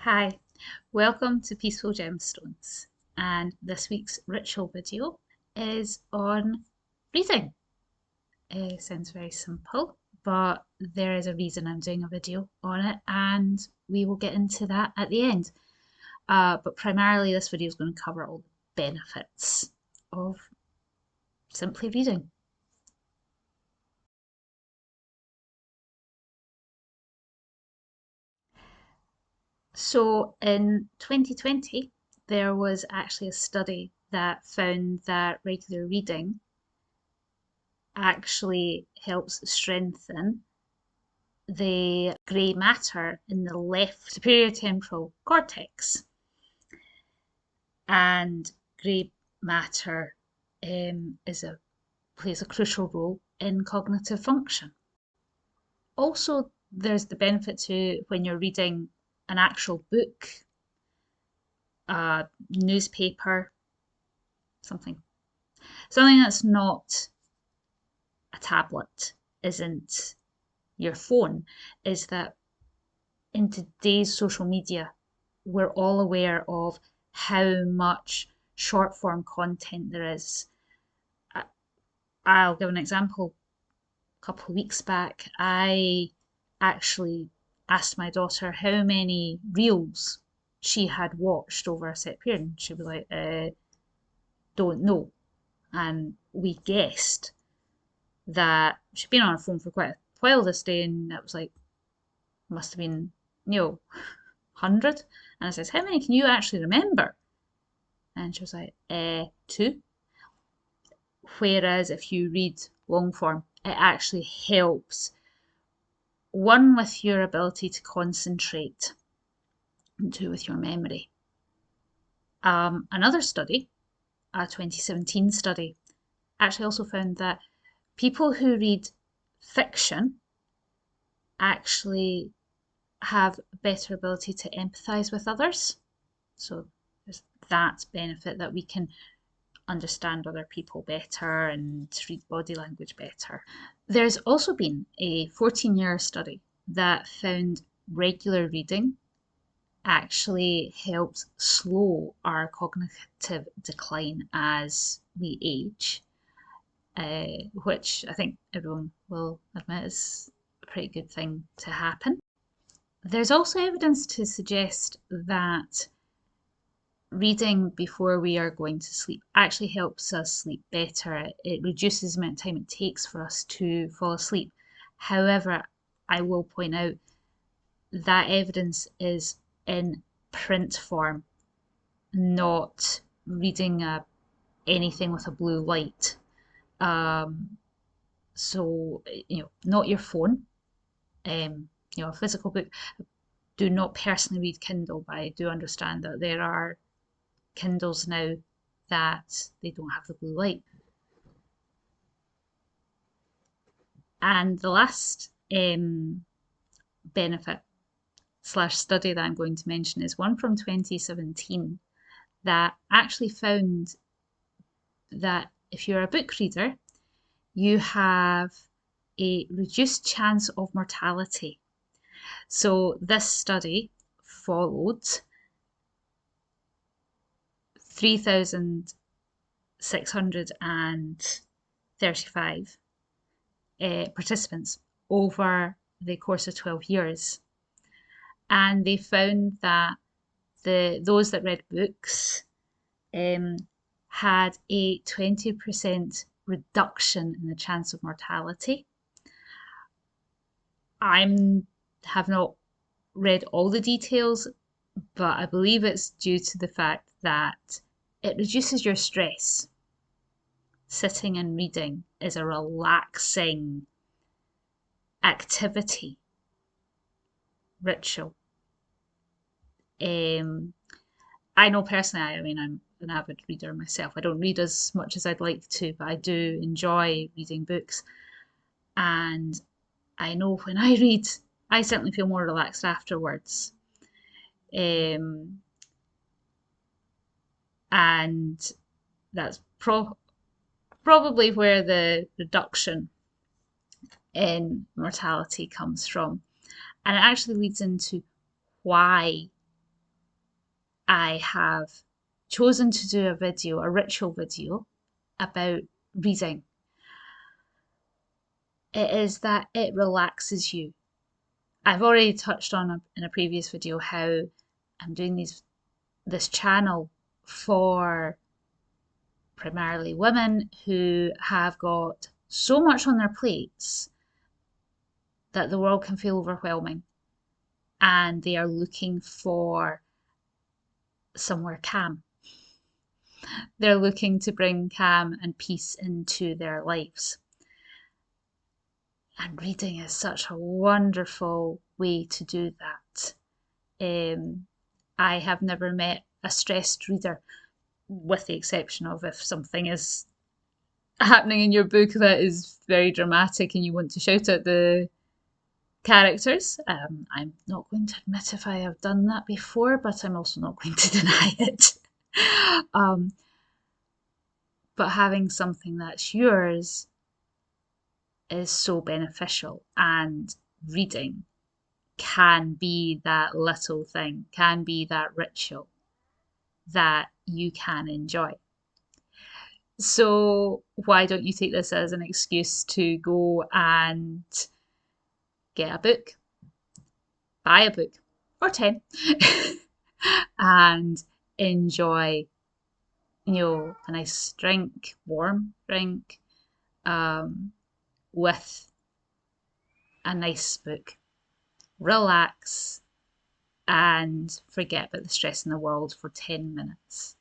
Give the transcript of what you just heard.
Hi, welcome to Peaceful Gemstones. And this week's ritual video is on reading. It sounds very simple, but there is a reason I'm doing a video on it, and we will get into that at the end. But primarily, this video is going to cover all the benefits of simply reading. So in 2020, there was actually a study that found that regular reading actually helps strengthen the grey matter in the left superior temporal cortex. And grey matter plays a crucial role in cognitive function. Also, there's the benefit to when you're reading an actual book, a newspaper, something that's not a tablet, isn't your phone, is that in today's social media, we're all aware of how much short form content there is. I'll give an example. A couple of weeks back, I actually asked my daughter how many reels she had watched over a set period. And she'd be like, don't know. And we guessed that she'd been on her phone for quite a while this day, and it was like, must have been, 100. And I says, how many can you actually remember? And she was like, two. Whereas if you read long form, it actually helps, one, with your ability to concentrate, and two, with your memory. Another study, a 2017 study, actually also found that people who read fiction actually have a better ability to empathize with others. So there's that benefit, that we can understand other people better and read body language better. There's also been a 14-year study that found regular reading actually helps slow our cognitive decline as we age, which I think everyone will admit is a pretty good thing to happen. There's also evidence to suggest that reading before we are going to sleep actually helps us sleep better. It reduces the amount of time it takes for us to fall asleep. However, I will point out that evidence is in print form, not reading anything with a blue light. So, not your phone, a physical book. Do not personally read Kindle, but I do understand that there are Kindles now that they don't have the blue light. And the last benefit slash study that I'm going to mention is one from 2017 that actually found that if you're a book reader, you have a reduced chance of mortality. So this study followed 3,635 participants over the course of 12 years. And they found that those that read books had a 20% reduction in the chance of mortality. I have not read all the details, but I believe it's due to the fact that it reduces your stress. Sitting and reading is a relaxing activity, ritual. I know personally, I'm an avid reader myself. I don't read as much as I'd like to, but I do enjoy reading books. And I know when I read, I certainly feel more relaxed afterwards. Um, and that's probably where the reduction in mortality comes from. And it actually leads into why I have chosen to do a video, a ritual video about reading. It is that it relaxes you. I've already touched on in a previous video how I'm doing this channel for primarily women who have got so much on their plates that the world can feel overwhelming, and they are looking for somewhere calm. They're looking to bring calm and peace into their lives. And reading is such a wonderful way to do that. I have never met a stressed reader, with the exception of if something is happening in your book that is very dramatic and you want to shout at the characters. I'm not going to admit if I have done that before, but I'm also not going to deny it. But having something that's yours is so beneficial, and reading can be that little thing, can be that ritual that you can enjoy. So why don't you take this as an excuse to go and get a book, buy a book, or 10, and enjoy, a nice drink, warm drink, with a nice book. Relax and forget about the stress in the world for 10 minutes.